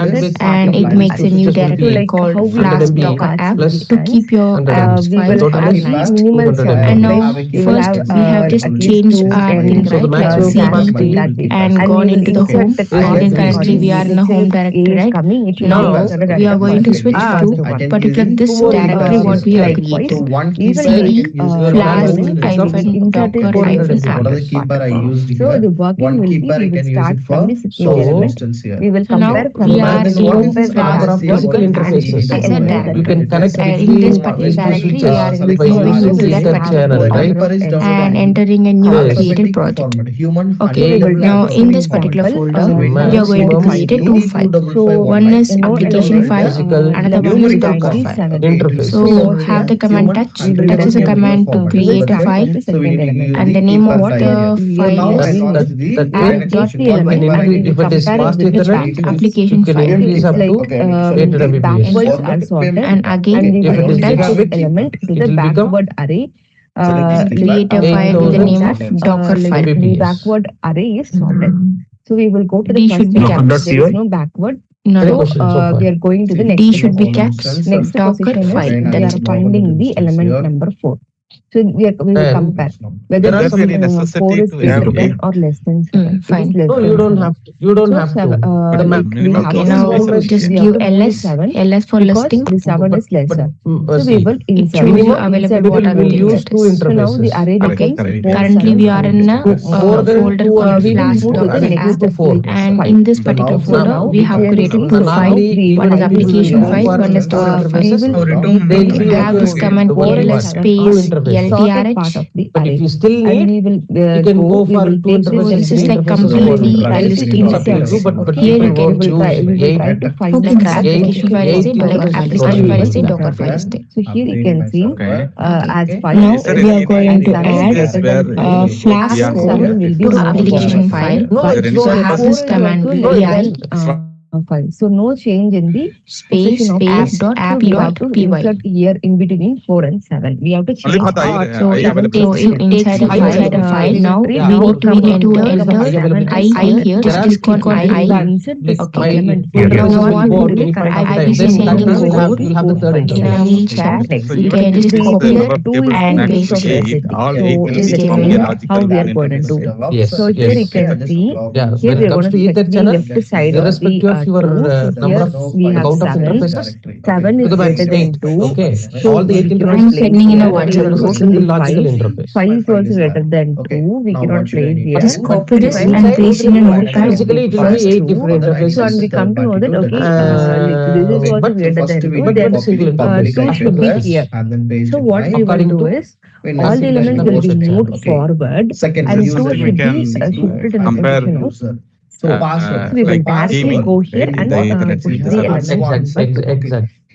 and it makes a new directory called flash docker app to keep your apps We files will have organized. minimal And now first we have just changed our thing, right? CD and gone into the home, and then currently we are in the home directory, right? Now we are going to switch to particular this directory what we have created. CD flash -docker What -app. is the keeper I used So here? the working One will be keeper I we will can use start it from for the so second element. instance here. We will So now compare from we are Then in what is the flash number of physical interfaces? as a directory. You can connect And with in this the particular USB directory, we are switches by moving using into that that channel, particular right? folder and entering a new Yes. created project. Human Okay, now in this particular folder, we are going to create a two files. One is application file, another one is Docker file. Interface. So have the command touch. Touch is a command to create a file, and the name of the file is If it is fast Ethernet, application you can file. increase up to 800 Mbps. backwards are sorted. And again, And we if it will is touch gigabit, element to it the will become backward array. create a file with the name of Docker file. The Mbps. backward array is sorted. So we will go to the D first should be one. kept. There is no backward. No, Any So question so far? we are going to the next. D should be kept. Next Docker position file. is we That's are it. finding the element number 4. So we will Then compare whether there are some, very 4 is to have greater than or less than 7. It is fine. less no, than you don't 7. have to. You don't So have to. seven, The map. we have Okay, to now move- just we give have to move ls 7 ls for because listing. the 7 is lesser. So we See, will It insert. shows you minimum available people what are will the use things. two So now the interfaces. array Correct, becomes correct. 4, Currently, we are in a More than folder two called we will flash move to the docker next app. four. And in this particular now- folder, now we have we are created using two the files. normally One is even application people file, for one is Docker file. interfaces, we will they will Okay, be have this okay. command The one ls part, space two interfaces. sorted part ltrh. of the But array. if you still And need, we will you can go we for will two take this interfaces. This is three like interfaces completely for a it. listing It's up to you, itself. but Here you people can won't we use will try eight. to find Okay, the guys. crash Application file is eight a Docker, interfaces application for file it. is a Docker file is there. So here you can see Okay. as Okay. file. Now we are going to Seven is add greater than two. flash we are 7 will be to more application important. file. No, But it's So not. have this command less vi than, 5. So no change in the space position of space app. app So we have to py. insert here in between 4 and 7. We have to Only change for the part. So it takes you inside a I file. available. File. Now Yeah. we need to Come enter on. enter I available. I here. There Just are click on people I. who will Insert this Okay. element. Two Now interfaces what will we go will out do, any point I of will time. be Then sending that the will have, code you'll have the third in interface. our chat. You can just copy it and paste it. all So eight this is Okay. how we are going to do. Yes, So here yes. you can see. Yeah, Here when we it are comes going to to Ether check the channel, left side of the irrespective of your number Here of we have count of 7. interfaces, 7 to is the max greater than 8. 2. Okay, So all the 8 we cannot interfaces place sending in a here. one We will zero go to single the logical 5. interface. 5 is also greater than Okay. 2. We Now cannot what should I place need? here. Just copy this But and paste in a notepad. Physically, it will be First 8 different So interfaces. and we come to know that okay, like this is also But greater than 2. but Then the single interface. 2 should be here. And then paste So it what by we will according do to is all the elements will be moved forward second and user 2 we should can be shifted in the compare position of. user. So password. So we will like directly theming go here in and the Ethernet push system. the element. Exactly. Here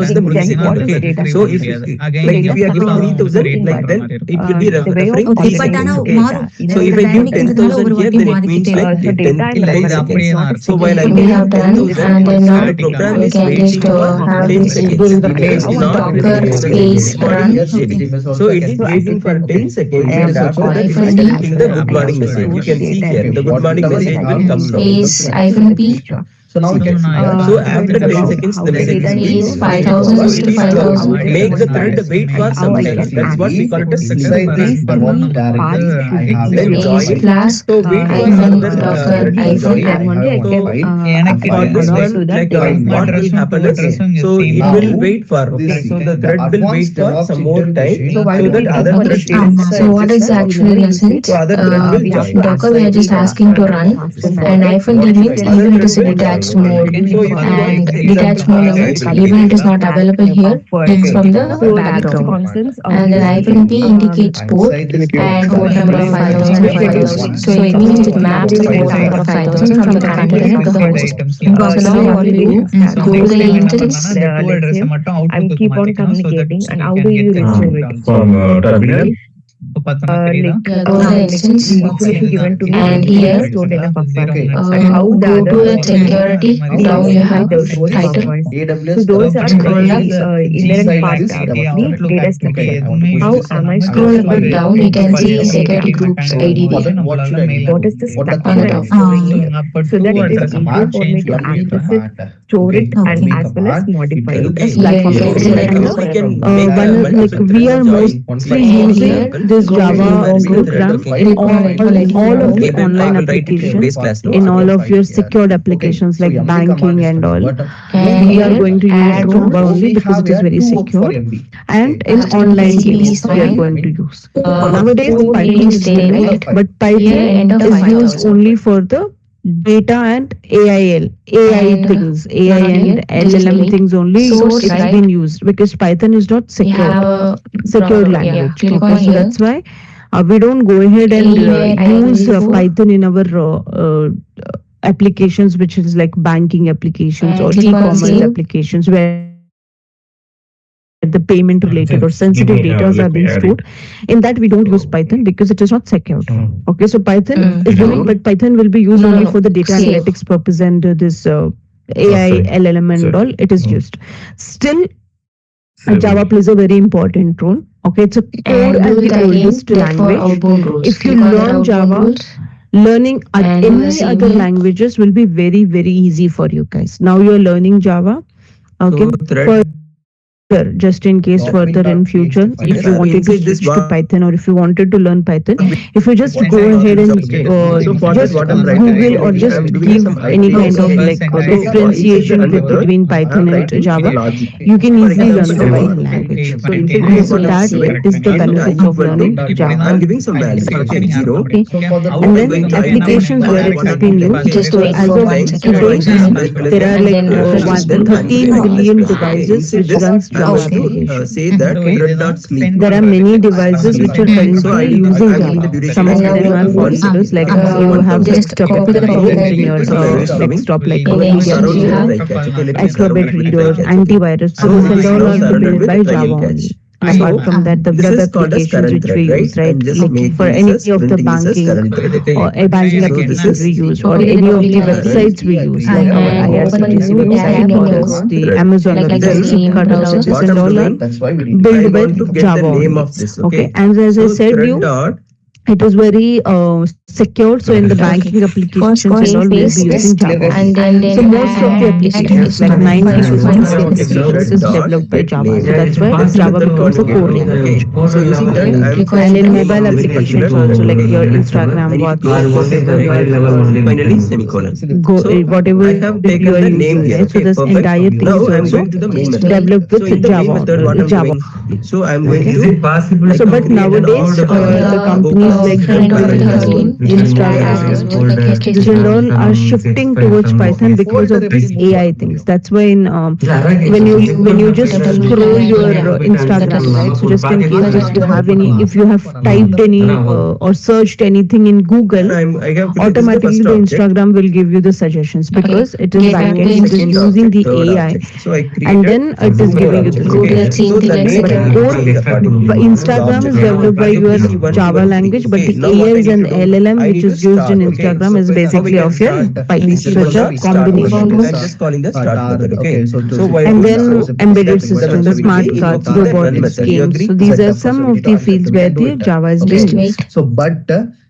was the Then what is okay. data? So if again if we are giving 3,000, like then it will be the way of referring to Okay, but seconds. ஆனா Okay. மாறும். So if I give dynamic இருந்ததுனால 10,000 ஒரு here, வாட்டி then it means மாறிக்கிட்டே like so 10 data in 10 like seconds. seconds. So while I'm we giving have done 10,000, and then the program we is can waiting just for have 10 this seconds. It is not Docker waiting for space good morning run. message. So it is waiting for 10 seconds, and after that it is Hyphen D. typing the good morning message. You can see here the good morning message will come now. Space hyphen P. So now we can see that. So after 10 seconds, the message That will is be 5,000 so is it to is 5,000. make the thread wait for some I time. can That's what we call it as inside this success. DevOps directly, I have Then a join. file. Flask, So wait for hyphen further Docker, thread to hyphen join. app. So எனக்கு for this வந்து one, like what will happen is, so it Now, will wait for, okay, this so the the thread will wait advanced for DevOps some more time, integration. So why so do that we other talk thread about will, So what is actually Besant? so other thread will we have join. Docker we are just asking to run, and hyphen D means even it is a detached mode, So if you want and example, detached mode means even it is not available here, it's from the background. And then hyphen P indicates port and port number of 5,000. So it means it maps the port number of 5,000 from the container to the host. So now what we do, go to the instance, I'm keep on communicating, and how do you resolve it? From terminal. Like go to the instance, information given to me and here stored in a buffer. Okay. And how the go other to the security, down you have title. So those are Scroll up. inherent part of the data structure. How am I Scroll a bit storing down, you can see security groups IDB. What should I do? what is the What the structure top? I'm storing it, so that it is It's a easy command for me change. to What we access it, command. store it, Okay. and as well as modify it. Okay. Platform Yeah, storage. yeah, And yeah. we can One make is like we are mostly using this Java program in all of the online applications, in all of your secured applications like banking and all. And We are here going to use add Java row, only because it is very secure. And in online games, we are going to use. Nowadays, code Python reading is very statement. good, but Here, enter Python is used 5,000. only for the data and AI And things, AI here, and this is LLM link. things only. Source, It's right? been used because Python is not We have secure yeah, language. click Okay, on so here. that's why we don't go ahead and Anyway, use IDE4. Python in our applications, which is like banking applications or Click on e-commerce save. applications where the payment related or sensitive data are being stored. In that, we don't use Python because it is not secured. Okay, so Python is doing, but Python will be used only for the data Save. analytics purpose and this AI, LLM and all. It is used. Still, Java plays a very important role. Okay, it's a core And and do it the again, oldest therefore language. outbound rules. If you Click on that learn outbound Java, rules. learning And any the same other here. languages will be very, very easy for you guys. Now you're learning Java. Okay, So thread just in case further in future, if you wanted to inside this switch to Python or if you wanted to learn Python, if you just go ahead and So for just that, what I'm writing, Google or we just have doing give some any kind of ideas. like So differentiation inside the method, between Python I'm and writing Java, logic. you can For easily learn example, the Java. Python language. So inside Okay, this, so what I'm that doing, is the int benefits I of equal learning to, Java. I'm giving some value. Okay, 0. Okay, So for the How and am I then going to add applications one? where it has been used. Just So wait as for of 1 second. today, there are And like then refresh the screen. 13 billion devices which runs Java I'm going to application. say that thread dot sleep. There are many devices which are So currently I'm using giving the Java. duration Some of as them are one. considered like you have just copy the programs in your package. desktop like In the Surround you with have try catch. Okay, let me surround Acrobat with readers, try catch. antivirus. So These it is and all now are surrounded built by with try Java and only. catch. Apart from that, the This web is called as applications current which thread, we right? use, right? I'm just Like making for this any as of the printing this as banking current thread. or a banking So applications this we is use, or Copy the any of the current. websites we use, like our And open IRCTC a new tab website in or your else the thread. Amazon like website, the same Flipkart browser. websites, What and I'm all are doing, that's why we need built I with want to get the Java name only. of this. Okay, Okay. and as I So said thread you, dot it is very secure. So in the banking First, applications and all, we'll be paste this, using Java. and then So most of the applications, like 90 to 95% applications, is developed by Java. So that's why Java becomes a core language. So using that, I'm And in saying mobile this applications particular also, like your I Instagram, need to WhatsApp, finally semicolon. go So whatever I have you taken are the using, name here. right? So Okay, this perfect. entire thing Now is I'm also going to the main method. developed So with in the main Java. method, what I'm Java. doing, so I'm going to like So, but create an nowadays, order the companies like friend of Google, 13, Instagram, this and all are shifting towards Python because of these AI things. That's why in when you just scroll your Instagram, right? So just in case if you have any, if you have typed any or searched anything in Google, I have put automatically the the first object, Instagram will give you the suggestions because it is Get backend, into it is second using object, the third AI, object. So I created and then it is giving you the go to that suggestions. same so thing the and name But second. core Instagram is developed by your Java language, language, but the AI is an LLM which is used in Instagram is basically of your Python. So it's a combination. I'm just calling the start method. Okay. So And then embedded systems, smart cards, robotics, games. So these are some of the fields where the Java is being Just wait. used. So, but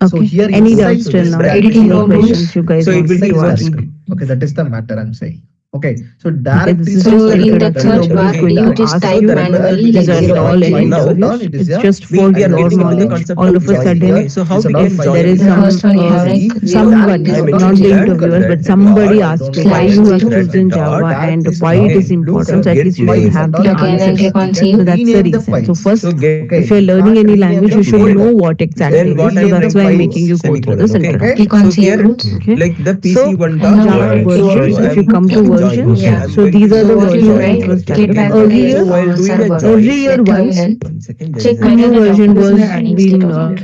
so Okay. here Any inside doubts till this now? bracket, Any no questions you guys So it want will to be ask? working. Okay, that is the matter I'm saying. Okay, so Okay, directly this is So just in the introductory. third Nobody part, is going you to just ask type you. manually These like are zero all point any five. interviews. It's just We for are your getting the knowledge. concept All of of a join. sudden, Okay. So how we if can there join is The this? some first one you have like zero somebody, point not the zero. interviewers, but Red somebody dot asks you why Slash you have zero. chosen Java and why it is important. So at least you should have the Okay, and then answers. click on So save. that's the reason. So first, So get if you're learning any language, you should know what exactly then it what is. I So am that's why I'm making you go through semicolon. this Okay. introduction. Click on So save here rules. Okay. like the So PC1 And now Java to versions, if you I'm come to clicking join. versions, Okay. I'm so going these to are so the what you versions which write, was get developed back to earlier. the while doing a server. join. Earlier Like ones, terminal. One second. There Check is a whether new the version document is in was the running being state or not.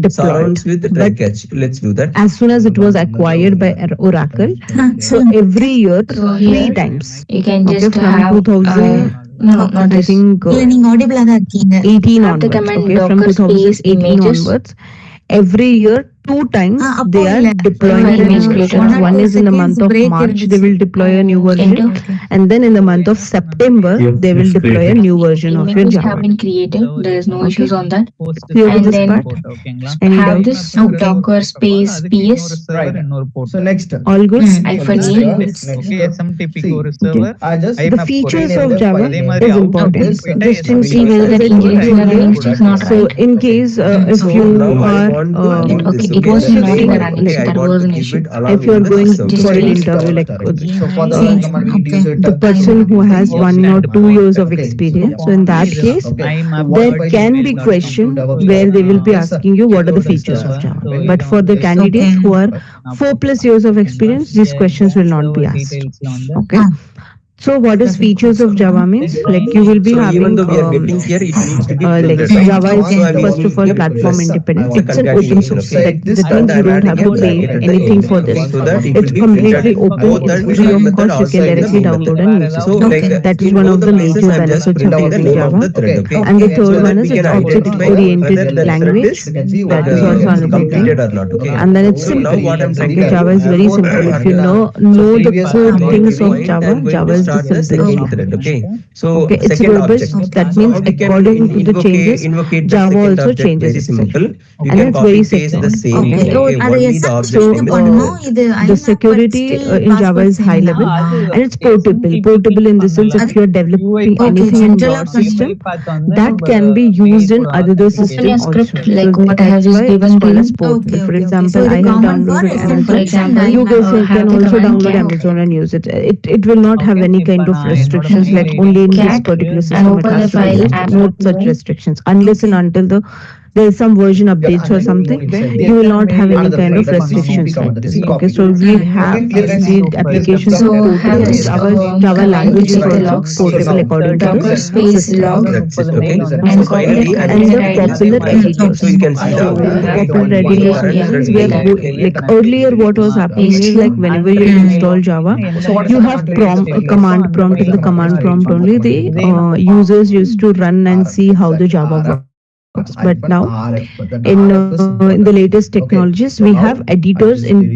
deployed, sounds with the but try catch. Let's do that. as soon as it was acquired by Oracle, so every year So three here times. you can Okay, just from have 2000, no, not I this. think நீங்க audible ஆ தான் இருக்கீங்க. 18 Have the onwards. command Okay, from docker space 2018 images. onwards, every year two times அப்போ they are இல்ல. deploying File the image new creator. versions. 1 or One 2 is in the seconds month of break March they இருந்துச்சு. will deploy a new version, Enter. and then in the month of September they will deploy a new version of your Images have Java. been created. There is no issues on that. Clear with And this then part? Any have doubts? this docker space ps Right. So next, All good? hyphen so e. next, SMTP core see, server. I just The features of Java அதே is மாதிரி important. output Just in See case, whether as that I told increase you in the running earlier, state is not so right. in case if So you now I are want to give Okay, this. it was Okay. not in the running like, state. I That want was to an keep issue. it along if you are with going this. for an Just interview, like So for the Okay. command, we Okay. use it. the person who has 1 or 2 years of Okay. experience, so in that case, Okay. there can be question where they will be asking you what are the features of Java. But for the candidates who are 4+ years of experience, these questions will not be asked. Okay. So what is features of Java means? Like you will be So having even though we are getting here, it needs to be like filtered, right? Java is So I'm first of all using a platform plus. independent. It's a It's an open concatenation, source. okay? That And means you I'm don't adding have a to pay bracket at the anything end, for okay? this. So that it It's will be completely filtered. open. Both It's and free sub of method cost. You also can in the directly main download method. and use So it. like That is in one both of the the places, major I'm just benefits of printing the using name of Java. the thread, okay? And the So third that one is we can it's identify object-oriented whether the thread language. is That is also another thing. completed or not, okay? And then it's So now simple. what I'm trying Okay, to Java do, is very simple. If you know the core things of point, Java, I'm going Java to is the start the simplest second one. thread, okay? So Okay, it's second robust. object. That So means how we can according to the changes, invocate the Java second also object? changes Very itself. simple. You And can it's copy very paste the secure. same Okay. thing, So okay? அதை Only the SMTP object name is பண்ணணும். different. இது The IMAP but security still in Java password is same high தான். level and it's portable. Portable in the sense if you're developing Okay, anything in general your of system, that can be used in other system Open a also. script So like what I have that's just why given it's to called you. as portable. Okay, For okay, okay. example, So I the have common for downloaded SMTP For Amazon. example, You guys have can the also command download cat Amazon and use it. It will not have any kind of restrictions like only in this cat particular and system it open the has to be file used. app. No such restrictions unless and until there is some version updates or something. You will not have any kind of restrictions like this. Okay, so we have the applications So of have portable this Java command language which is is the also logs. portable according to Docker the space system. log That's it, okay? and So copy finally, the I'm And using the command popular the editors. so you can see So now popular one editors current yeah, thread means is where going on. like earlier what was happening is like whenever you install Java, you have command prompt. In the command prompt only the users used to run and see how the Java works. But now in the latest technologies, we have editors in